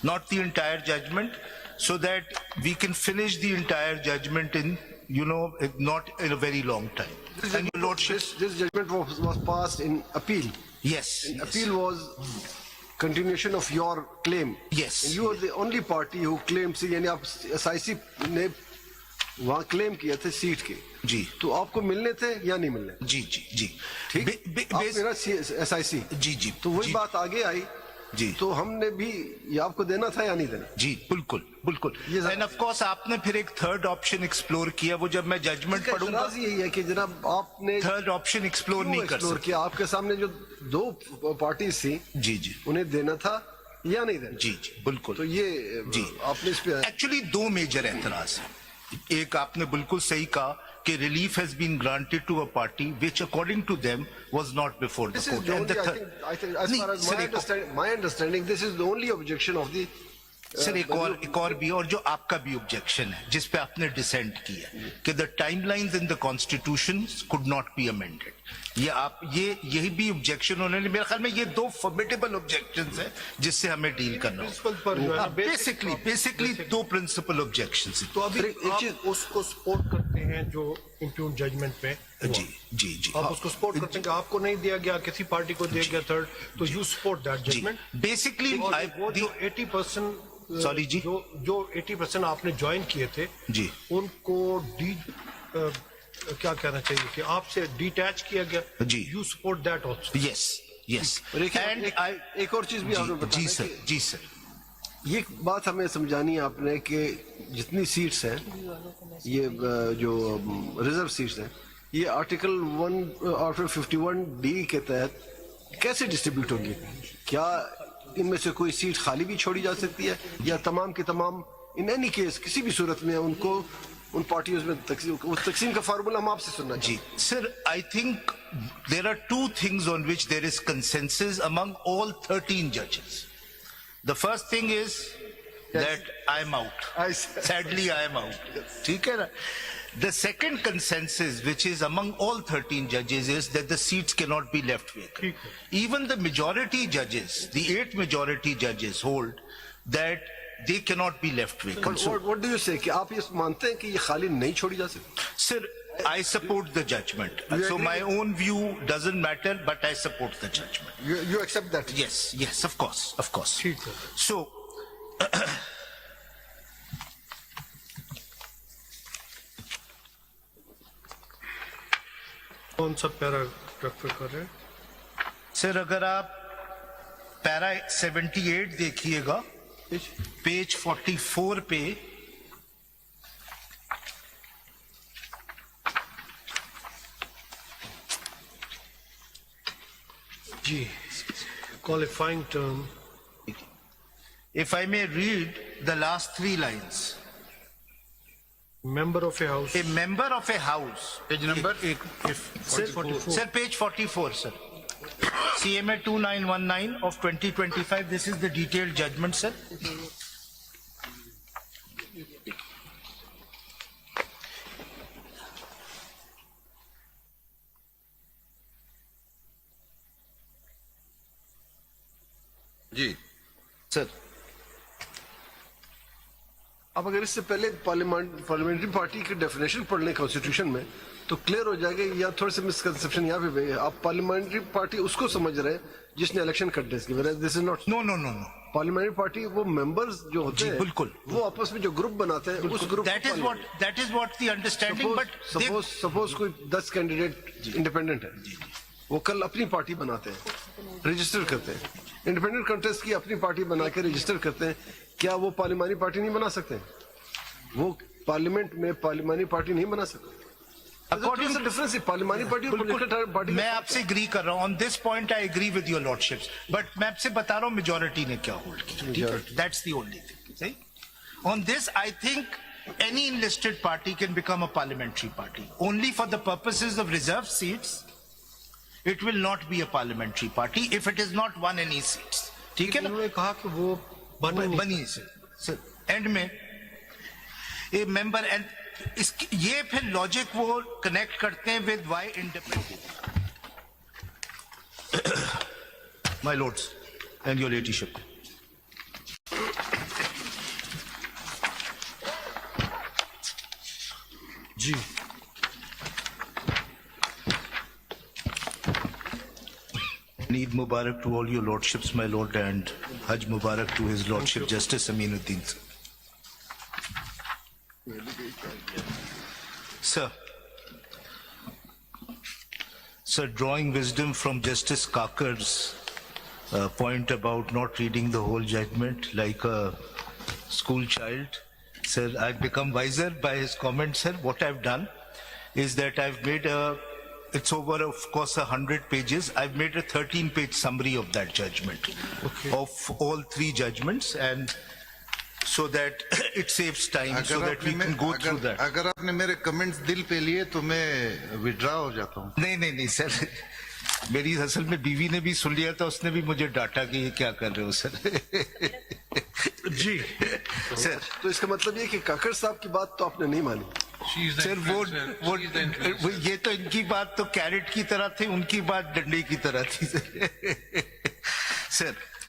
not the entire judgment, so that we can finish the entire judgment in, not in a very long time. And your lordship, this judgment was passed in appeal. yes, In yes. appeal was continuation of your claim. Yes. And you are the only party who claimed, यानी आप SIC ने वहाँ claim किया थे seat के. जी. तो आपको मिलने थे या नहीं मिलने? जी जी जी. ठीक. आप मेरा SIC. जी जी. तो वही बात आगे आई. जी. तो हमने भी ये आपको देना था या नहीं देना? जी बिल्कुल बिल्कुल. एंड ऑफ कोर्स आपने फिर एक थर्ड ऑप्शन एक्सप्लोर किया, वो जब मैं जजमेंट पढ़ूंगा. यही है कि जनाब आपने थर्ड ऑप्शन एक्सप्लोर नहीं कर सकते. किया. आपके सामने जो दो पार्टीज थी, जी जी, उन्हें देना था या नहीं देना? जी जी बिल्कुल. तो ये जी आपने इस पे एक्चुअली दो मेजर एतराज है. एक आपने बिल्कुल सही कहा कि relief has been granted to a party which according to them was not before the court. And the I think as far as my understanding, this is the only objection of the sir एक और भी, और जो आपका भी objection है जिस पे आपने डिसेंट किया कि the timelines in the constitution could not be amended. यही भी ऑब्जेक्शन उन्होंने, मेरे ख्याल में ये दो फॉर्मिडेबल ऑब्जेक्शंस हैं जिससे हमें डील करना होगा. बेसिकली दो प्रिंसिपल ऑब्जेक्शंस हैं. तो अभी आप उसको सपोर्ट करते हैं जो इम्प्यून जजमेंट में. जी जी जी, आप उसको सपोर्ट करते हैं कि आपको नहीं दिया गया, किसी पार्टी को दिया गया थर्ड, तो you support that judgment. Basically वो जो 80% सॉरी जी, जो 80% आपने ज्वाइन किए थे जी, उनको क्या कहना चाहिए कि आपसे डिटैच किया गया. जी, you support that also. Yes yes. And एक और चीज भी आपने बताया. जी सर, जी सर. ये बात हमें समझानी है आपने कि जितनी सीट्स हैं, ये जो रिजर्व सीट्स हैं, ये आर्टिकल 51D के तहत कैसे डिस्ट्रीब्यूट होंगी? क्या इनमें से कोई सीट खाली भी छोड़ी जा सकती है, या तमाम के तमाम इन एनी केस किसी भी सूरत में उनको उन पार्टियों में तकसीम का फार्मूला हम आपसे सुनना जी. Sir I think there are two things on which there is consensus among all 13 जजेस. The first thing is that I am out. Sadly I am out. ठीक है ना. The second consensus, which is among all 13 judges, is that the seats cannot be left vacant. Even the majority judges, the 8 majority judges hold that they cannot be left vacant. So, what do you say? कि आप ये मानते हैं कि ये खाली नहीं छोड़ी जा सकती? Sir, I support the judgment. So my own view doesn't matter, but I support the judgment. You accept that? Yes, yes, of course, of course. So, कौन सा पैरा रेफर कर रहे हैं? सर अगर आप पैरा 78 देखिएगा, पेज 44 पे, जी, qualifying term. if I may read the last 3 lines. Member of a house. A member of a house. Page number? Sir, page 44, sir. CMA 2919 of 2025. This is the detailed judgment, sir. Ji Sir. अब अगर इससे पहले parliamentary party की definition पढ़ लें constitution में, तो clear हो जाएगा. या थोड़े से मिसकंसेप्शन यहाँ पे आप पार्लियामेंट्री पार्टी उसको समझ रहे हैं जिसने इलेक्शन कटेस्ट की. This is not. No no no no. Parliamentary party वो मेंबर्स जो होते हैं, बिल्कुल, वो आपस में जो ग्रुप बनाते हैं, उस group. that is what the understanding. But suppose कोई 10 कैंडिडेट इंडिपेंडेंट है, वो कल अपनी पार्टी बनाते हैं, रजिस्टर करते हैं, इंडिपेंडेंट कंटेस्ट की अपनी पार्टी बना के रजिस्टर करते हैं. क्या वो पार्लियामानी पार्टी नहीं बना सकते? वो पार्लियामेंट में पार्लियामानी पार्टी नहीं बना सकते. अकॉर्डिंग टू डिफरेंस पार्लियामानी पार्टी और पॉलिटिकल पार्टी. मैं आपसे एग्री कर रहा हूं on this point. I agree with your lordships, but मैं आपसे बता रहा हूं मेजॉरिटी ने क्या होल्ड किया. That's the only thing. सही. On this I think any enlisted party can become a parliamentary party. Only for the purposes of reserved seats, it will not be a parliamentary party if it is not won any seats. ठीक है ना. उन्होंने कहा कि वो बनी sir. And में ए member, and ये फिर लॉजिक वो कनेक्ट करते हैं with why independent. My lords and your ladyship, जी Eid Mubarak to all your lordships, my lord, and Hajj Mubarak to his lordship, Justice Aminuddin. Sir. Sir, drawing wisdom from Justice Kakar's point about not reading the whole judgment like a school child, sir, I've become wiser by his comments, sir. What I've done is that I've made it's over, of course, 100 pages. I've made a 13-page summary of that judgment, of all three judgments, and so that it saves time, so that we can go through that. अगर आपने मेरे comments दिल पे लिए तो मैं withdraw हो जाता हूँ. नहीं सर, मेरी असल में बीवी ने भी सुन लिया था, उसने भी मुझे डांटा कि ये क्या कर रहे हो सर. जी सर, तो इसका मतलब ये कि काकड़ साहब की बात तो आपने नहीं मानी. सर वो ये तो इनकी बात तो कैरेट की तरह थी, उनकी बात डंडे की तरह थी सर.